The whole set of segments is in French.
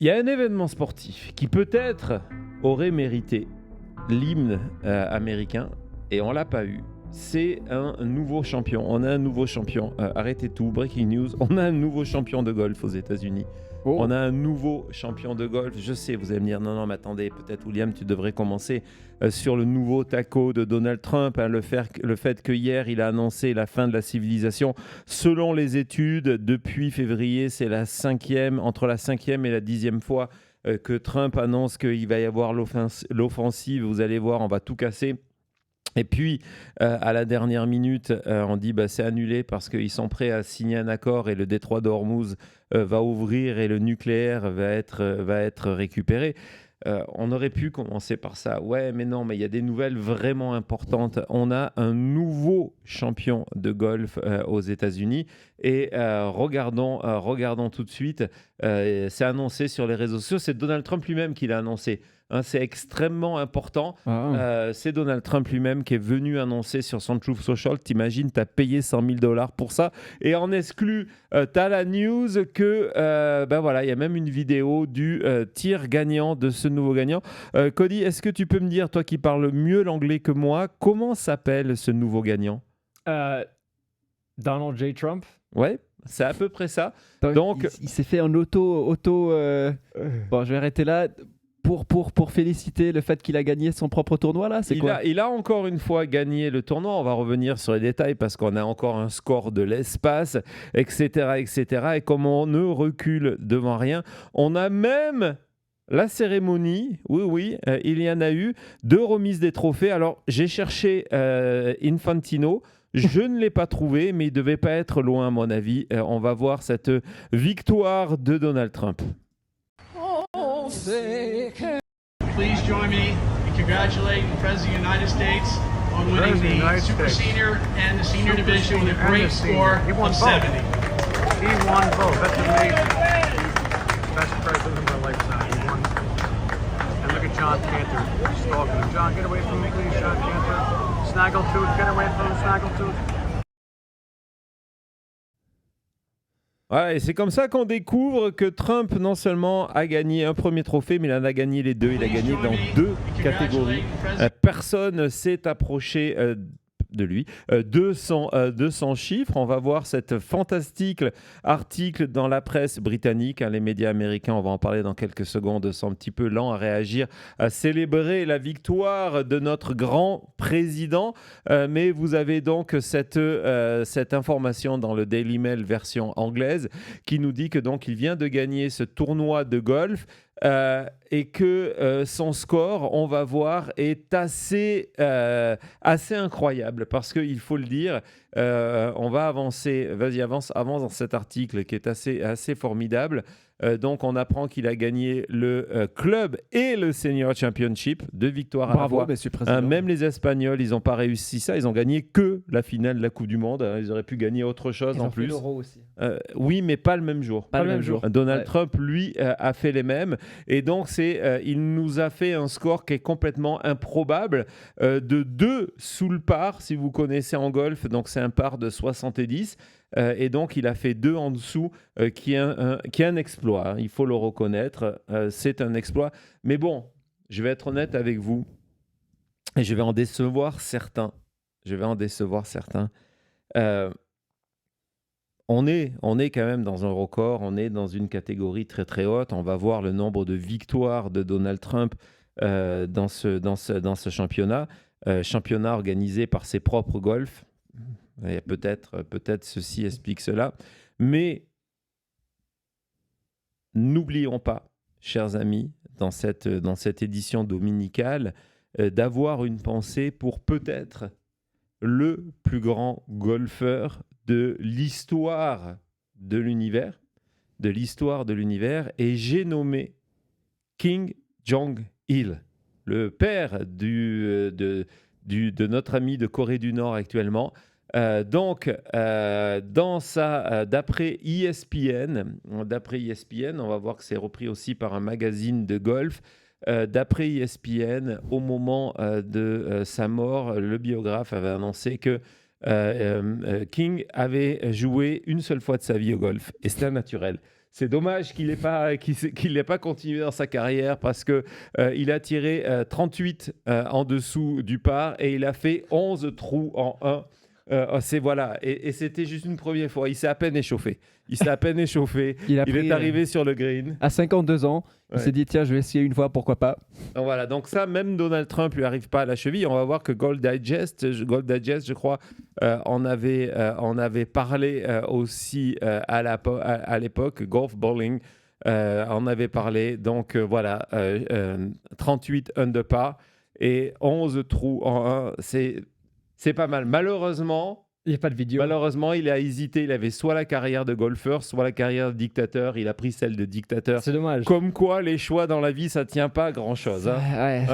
Il y a un événement sportif qui peut-être aurait mérité l'hymne américain et on l'a pas eu. C'est un nouveau champion. On a un nouveau champion. Arrêtez tout. Breaking news. On a un nouveau champion de golf aux États-Unis. Oh. On a un nouveau champion de golf. Je sais, vous allez me dire non, mais attendez, peut-être William, tu devrais commencer sur le nouveau taco de Donald Trump. Le fait que hier, il a annoncé la fin de la civilisation. Selon les études, depuis février, c'est entre la 5e et la 10e fois que Trump annonce qu'il va y avoir l'offensive. Vous allez voir, on va tout casser. Et puis, à la dernière minute, on dit c'est annulé parce qu'ils sont prêts à signer un accord et le détroit d'Ormuz va ouvrir et le nucléaire va être récupéré. On aurait pu commencer par ça. Ouais, mais non, mais il y a des nouvelles vraiment importantes. On a un nouveau champion de golf aux États-Unis. Et regardons tout de suite. C'est annoncé sur les réseaux sociaux. C'est Donald Trump lui-même qui l'a annoncé. C'est extrêmement important. C'est Donald Trump lui-même qui est venu annoncer sur son Truth Social. T'imagines, t'as payé $100,000 pour ça. Et en exclu, t'as la news que, il y a même une vidéo du tir gagnant de ce nouveau gagnant. Cody, est-ce que tu peux me dire, toi qui parles mieux l'anglais que moi, comment s'appelle ce nouveau gagnant? Donald J. Trump. Ouais, c'est à peu près ça. Donc, il s'est fait en auto. Bon, je vais arrêter là. Pour féliciter le fait qu'il a gagné son propre tournoi, là, c'est quoi? Il a encore une fois gagné le tournoi. On va revenir sur les détails parce qu'on a encore un score de l'espace, etc., etc. Et comme on ne recule devant rien, on a même la cérémonie. Oui, il y en a eu 2 remises des trophées. Alors, j'ai cherché Infantino. Je ne l'ai pas trouvé, mais il ne devait pas être loin, à mon avis. On va voir cette victoire de Donald Trump. Please join me in congratulating the President of the United States on winning the Super Senior and the Senior Division with a great score of 70. He won both. That's amazing. Best president of my lifetime. He won. And look at John Cantor stalking him. John, get away from me, please, John Cantor. Snaggletooth, get away from him, Snaggletooth. Ouais, et c'est comme ça qu'on découvre que Trump non seulement a gagné un premier trophée, mais il en a gagné les 2. Il a gagné dans 2 catégories. Personne s'est approché de lui, de son chiffre. On va voir cet fantastique article dans la presse britannique. Les médias américains, on va en parler dans quelques secondes, sont un petit peu lents à réagir, à célébrer la victoire de notre grand président. Mais vous avez donc cette information dans le Daily Mail version anglaise qui nous dit que donc il vient de gagner ce tournoi de golf. Et que son score, on va voir, est assez incroyable parce qu'il faut le dire, on va avancer, vas-y avance dans cet article qui est assez formidable. Donc on apprend qu'il a gagné le club et le Senior Championship, 2 victoires à la fois. Monsieur le Président. Même les Espagnols, ils n'ont pas réussi ça, ils ont gagné que la finale de la Coupe du Monde. Ils auraient pu gagner autre chose en plus. Ils ont fait l'Euro aussi. Oui, mais pas le même jour. Pas le même jour. Donald Trump, lui, a fait les mêmes. Et donc, il nous a fait un score qui est complètement improbable, de 2 sous le par, si vous connaissez en golf. Donc, c'est un par de 70. Et donc, il a fait 2 en dessous, qui est un exploit. Hein. Il faut le reconnaître. C'est un exploit. Mais bon, je vais être honnête avec vous. Et je vais en décevoir certains. On est quand même dans un record, on est dans une catégorie très très haute. On va voir le nombre de victoires de Donald Trump dans ce championnat. Championnat organisé par ses propres golfs. Et peut-être ceci explique cela. Mais n'oublions pas, chers amis, dans cette édition dominicale, d'avoir une pensée pour peut-être le plus grand golfeur de l'histoire de l'univers, et j'ai nommé Kim Jong-il, le père de notre ami de Corée du Nord actuellement. D'après ESPN, on va voir que c'est repris aussi par un magazine de golf. D'après ESPN, au moment de sa mort, le biographe avait annoncé que King avait joué une seule fois de sa vie au golf. Et c'était naturel. C'est dommage qu'il n'ait pas continué dans sa carrière parce qu'il a tiré 38 en dessous du par et il a fait 11 trous en 1. Voilà. Et c'était juste une première fois. Il s'est à peine échauffé. Il est arrivé sur le green. À 52 ans, il s'est dit tiens, je vais essayer une fois, pourquoi pas. Donc voilà, donc ça, même Donald Trump lui arrive pas à la cheville. On va voir que Gold Digest, je crois, on avait parlé aussi à l'époque, Golf Bowling, on avait parlé. Donc voilà, 38 under par et 11 trous en 1, c'est pas mal. Malheureusement, il n'y a pas de vidéo. Malheureusement, il a hésité. Il avait soit la carrière de golfeur, soit la carrière de dictateur. Il a pris celle de dictateur. C'est dommage. Comme quoi, les choix dans la vie, ça tient pas à grand-chose. Ouais,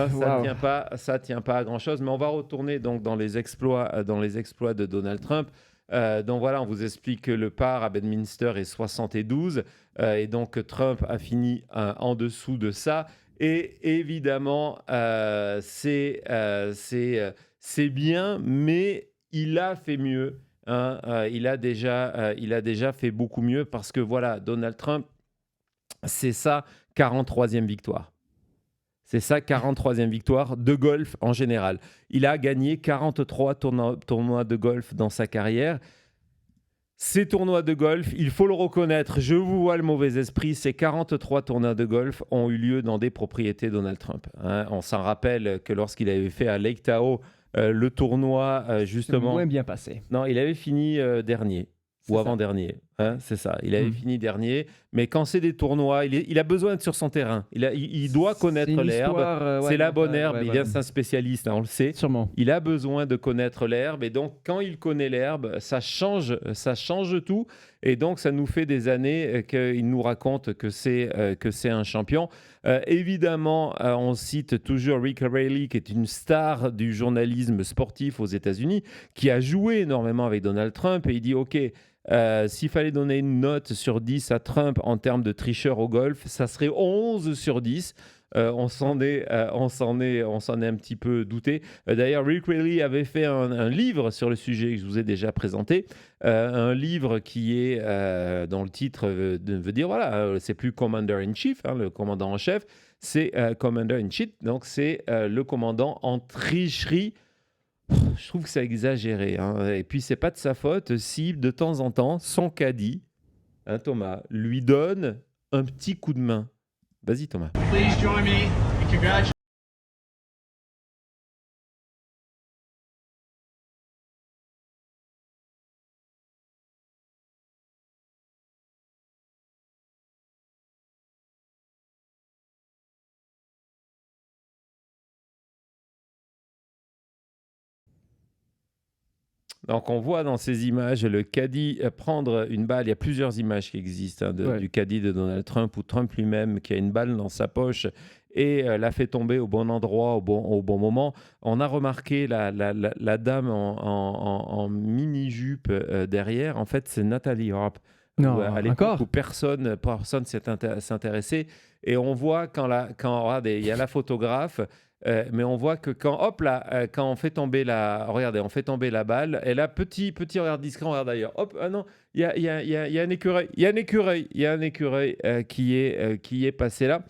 ça tient pas à grand-chose. Mais on va retourner donc dans les exploits de Donald Trump. Donc voilà, on vous explique que le par à Bedminster est 72. Et donc Trump a fini en dessous de ça. Et évidemment, c'est bien, mais il a fait mieux. Il a déjà fait beaucoup mieux parce que voilà, Donald Trump, c'est sa 43e victoire. C'est sa 43e victoire de golf en général. Il a gagné 43 tournois de golf dans sa carrière. Ces tournois de golf, il faut le reconnaître, je vous vois le mauvais esprit, ces 43 tournois de golf ont eu lieu dans des propriétés Donald Trump. On s'en rappelle que lorsqu'il avait fait à Lake Tahoe le tournoi, justement... moins bien passé. Non, il avait fini dernier. Ou avant-dernier, c'est ça. Il avait fini dernier, mais quand c'est des tournois, il a besoin d'être sur son terrain. Il doit connaître l'herbe. C'est la bonne herbe. C'est un spécialiste, on le sait. Sûrement. Il a besoin de connaître l'herbe, et donc quand il connaît l'herbe, ça change tout. Et donc ça nous fait des années qu'il nous raconte que c'est un champion. Évidemment, on cite toujours Rick Raley, qui est une star du journalisme sportif aux États-Unis, qui a joué énormément avec Donald Trump, et il dit OK. S'il fallait donner une note sur 10 à Trump en termes de tricheur au golf, ça serait 11 sur 10. On s'en est un petit peu douté. D'ailleurs, Rick Raley avait fait un livre sur le sujet que je vous ai déjà présenté. Un livre qui est, dont le titre veut dire, voilà, c'est plus Commander-in-Chief, le commandant en chef, c'est Commander-in-Chief. Donc, c'est le commandant en tricherie. Je trouve que c'est exagéré. Et puis, c'est pas de sa faute si, de temps en temps, son caddie, Thomas, lui donne un petit coup de main. Vas-y, Thomas. Please join me in congratulating. Donc, on voit dans ces images le caddie prendre une balle. Il y a plusieurs images qui existent du caddie de Donald Trump, ou Trump lui-même qui a une balle dans sa poche et la fait tomber au bon endroit, au bon moment. On a remarqué la dame en mini-jupe derrière. En fait, c'est Natalie Harp. À l'époque où personne s'est intéressé. Et on voit regardez, il y a la photographe. Mais on voit que quand on fait tomber on fait tomber la balle, elle a petit regard discret, on regarde d'ailleurs. Hop, non, il y a un écureuil, qui est passé là.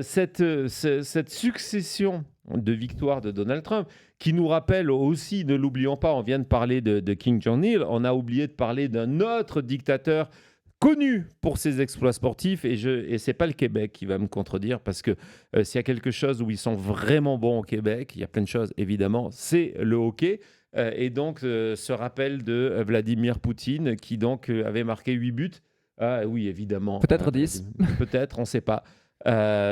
Cette succession de victoires de Donald Trump, qui nous rappelle aussi, ne l'oublions pas, on vient de parler de King Jong-il, on a oublié de parler d'un autre dictateur connu pour ses exploits sportifs, et c'est pas le Québec qui va me contredire, parce que s'il y a quelque chose où ils sont vraiment bons au Québec, il y a plein de choses évidemment, c'est le hockey. Et donc ce rappel de Vladimir Poutine, qui donc avait marqué 8 buts. Ah oui, évidemment. Peut-être 10. Peut-être, on ne sait pas.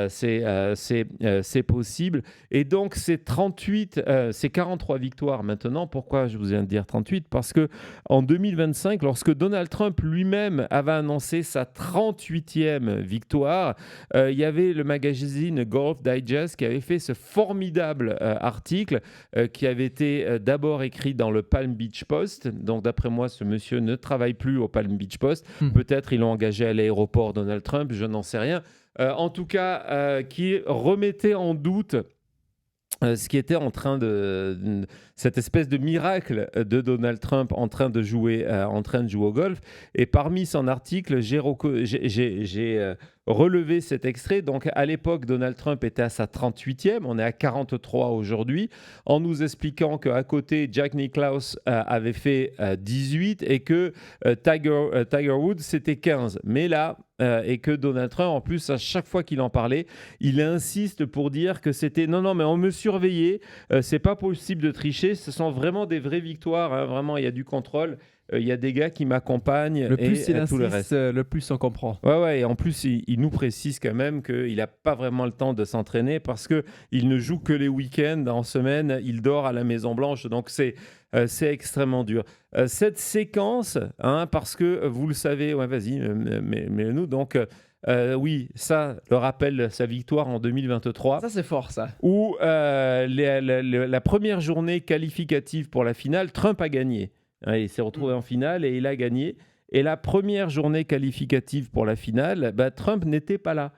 C'est possible. Et donc, c'est 43 victoires maintenant. Pourquoi je vous viens de dire 38 ? Parce qu'en 2025, lorsque Donald Trump lui-même avait annoncé sa 38e victoire, il y avait le magazine Golf Digest qui avait fait ce formidable article qui avait été d'abord écrit dans le Palm Beach Post. Donc, d'après moi, ce monsieur ne travaille plus au Palm Beach Post. Peut-être ils l'ont engagé à l'aéroport Donald Trump, je n'en sais rien. En tout cas, qui remettait en doute ce qui était en train cette espèce de miracle de Donald Trump en train de jouer au golf. Et parmi son article, j'ai relevé cet extrait. Donc, à l'époque, Donald Trump était à sa 38e. On est à 43 aujourd'hui, en nous expliquant qu'à côté, Jack Nicklaus avait fait 18 et que Tiger Woods, c'était 15. Mais là, et que Donald Trump, en plus, à chaque fois qu'il en parlait, il insiste pour dire que c'était non, mais on me surveillait, c'est pas possible de tricher, ce sont vraiment des vraies victoires, hein, vraiment, il y a du contrôle. Il y a des gars qui m'accompagnent le plus et il tout le insiste, reste. le plus on comprend. Ouais, et en plus, il nous précise quand même qu'il n'a pas vraiment le temps de s'entraîner parce qu'il ne joue que les week-ends, en semaine, il dort à la Maison-Blanche, donc c'est extrêmement dur. Cette séquence, hein, parce que vous le savez, ouais, vas-y, mets-le-nous, donc... oui, ça le rappelle sa victoire en 2023. Ça, c'est fort, ça. Où la première journée qualificative pour la finale, Trump a gagné. Il s'est retrouvé en finale et il a gagné. Et la première journée qualificative pour la finale, Trump n'était pas là.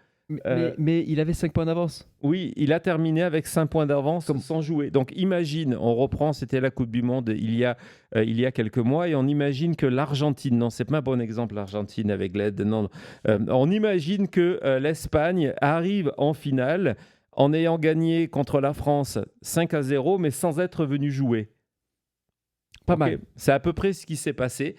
Mais il avait 5 points d'avance. Oui, il a terminé avec 5 points d'avance sans jouer. Donc imagine, on reprend, c'était la Coupe du Monde il y a quelques mois, et on imagine que l'Argentine, non, c'est pas un bon exemple l'Argentine avec l'aide, non, on imagine que l'Espagne arrive en finale en ayant gagné contre la France 5-0, mais sans être venu jouer. Pas mal. C'est à peu près ce qui s'est passé.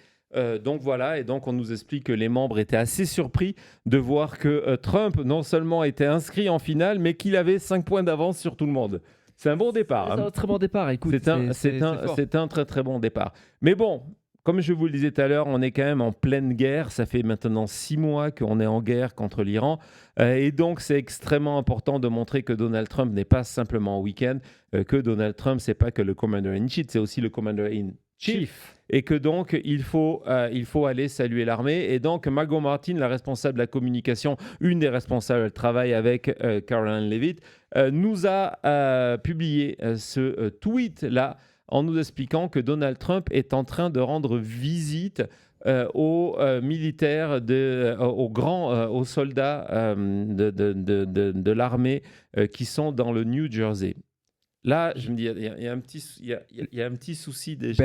Donc voilà, et donc on nous explique que les membres étaient assez surpris de voir que Trump non seulement était inscrit en finale, mais qu'il avait 5 points d'avance sur tout le monde. C'est un bon départ. C'est un très bon départ, écoute. C'est un très très bon départ. Mais bon, comme je vous le disais tout à l'heure, on est quand même en pleine guerre. Ça fait maintenant 6 mois qu'on est en guerre contre l'Iran. Et donc c'est extrêmement important de montrer que Donald Trump n'est pas simplement en week-end, que Donald Trump, c'est pas que le Commander-in-Chief, c'est aussi le Commander-in-Chief. Et que donc, il faut aller saluer l'armée. Et donc, Margot Martin, la responsable de la communication, une des responsables, elle travaille avec Caroline Leavitt, nous a publié ce tweet-là en nous expliquant que Donald Trump est en train de rendre visite aux militaires, aux soldats de l'armée qui sont dans le New Jersey. Là, je me dis, il y a un petit souci déjà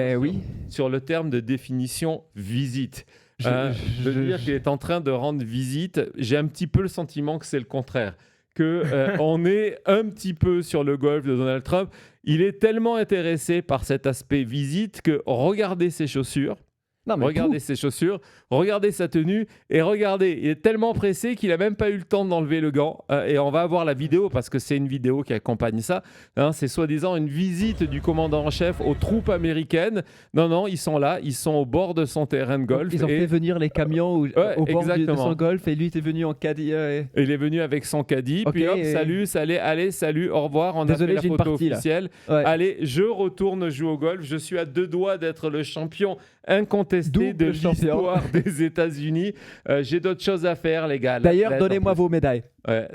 sur le terme de définition visite. Je veux dire qu'il est en train de rendre visite. J'ai un petit peu le sentiment que c'est le contraire. On est un petit peu sur le golf de Donald Trump. Il est tellement intéressé par cet aspect visite que regardez ses chaussures. Regardez ses chaussures, regardez sa tenue et regardez, il est tellement pressé qu'il n'a même pas eu le temps d'enlever le gant. Et on va avoir la vidéo parce que c'est une vidéo qui accompagne ça. Hein, c'est soi-disant une visite du commandant en chef aux troupes américaines. Non, ils sont là, ils sont au bord de son terrain de golf. Ils ont fait venir les camions au bord de son golf et lui était venu en caddie. Il est venu avec son caddie, puis hop, salut, salut, au revoir. On a fait la photo officielle. Allez, je retourne jouer au golf. Je suis à 2 doigts d'être le champion incontesté de l'histoire des États-Unis. J'ai d'autres choses à faire, les gars. D'ailleurs, donnez-moi vos médailles.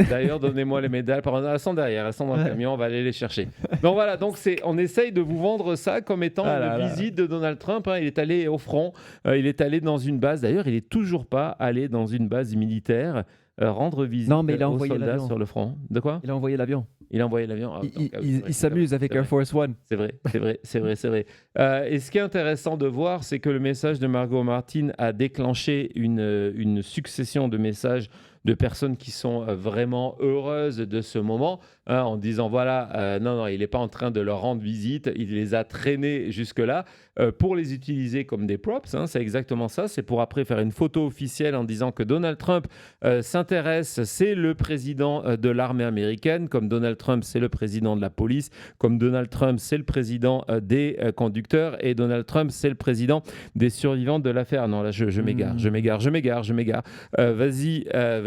D'ailleurs, donnez-moi les médailles. Elles sont derrière, elles sont dans le camion, on va aller les chercher. Donc voilà, on essaye de vous vendre ça comme étant une visite de Donald Trump. Hein. Il est allé au front, il est allé dans une base. D'ailleurs, il n'est toujours pas allé dans une base militaire rendre visite aux soldats sur le front. De quoi ? Il a envoyé l'avion. Il a envoyé l'avion. Il s'amuse avec Air Force One. C'est vrai. Et ce qui est intéressant de voir, c'est que le message de Margot Martin a déclenché une succession de messages de personnes qui sont vraiment heureuses de ce moment, hein, en disant voilà, non, il n'est pas en train de leur rendre visite, il les a traînés jusque-là pour les utiliser comme des props, hein, c'est exactement ça, c'est pour après faire une photo officielle en disant que Donald Trump s'intéresse, c'est le président de l'armée américaine, comme Donald Trump, c'est le président de la police, comme Donald Trump, c'est le président des conducteurs, et Donald Trump, c'est le président des survivants de l'affaire. Non, là, je m'égare.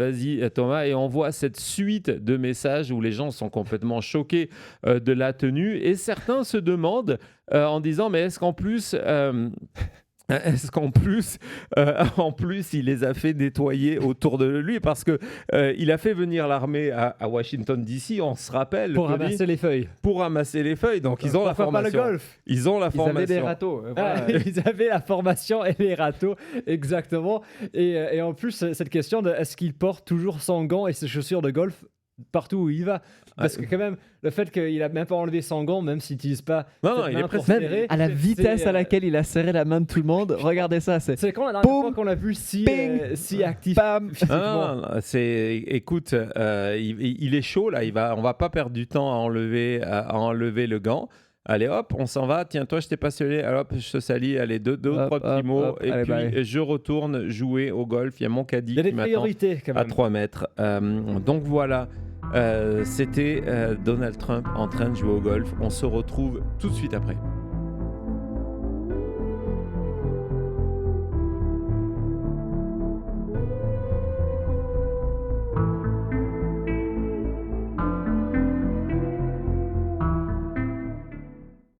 Vas-y, Thomas, et on voit cette suite de messages où les gens sont complètement choqués de la tenue, et certains se demandent en disant, mais est-ce qu'en plus... en plus, il les a fait nettoyer autour de lui parce que il a fait venir l'armée à Washington DC, on se rappelle. Pour ramasser les feuilles. Donc ils ont la formation. Pas le golf. Ils ont la formation. Ils avaient des râteaux. Voilà. Ils avaient la formation et les râteaux, exactement. Et en plus, cette question de est-ce qu'il porte toujours son gant et ses chaussures de golf partout où il va. Parce que quand même, le fait qu'il a même pas enlevé son gant, même s'il n'utilise pas Non, cette il est main pour prêt. serrer, À la vitesse c'est, à laquelle il a serré la main de tout le monde, regardez ça, c'est c'est quand la dernière Boum, fois qu'on l'a vu si actif bam. physiquement. Non, écoute, il est chaud là. On va pas perdre du temps à enlever le gant. Allez hop, on s'en va. Tiens, toi, je t'ai passionné. Alors hop, je te salis. Allez, deux ou trois petits mots. hop. Et Allez, puis, bye. je retourne jouer au golf. Il y a mon caddie Il y a des qui m'attend priorités quand à même. 3 mètres. Donc voilà, c'était Donald Trump en train de jouer au golf. On se retrouve tout de suite après.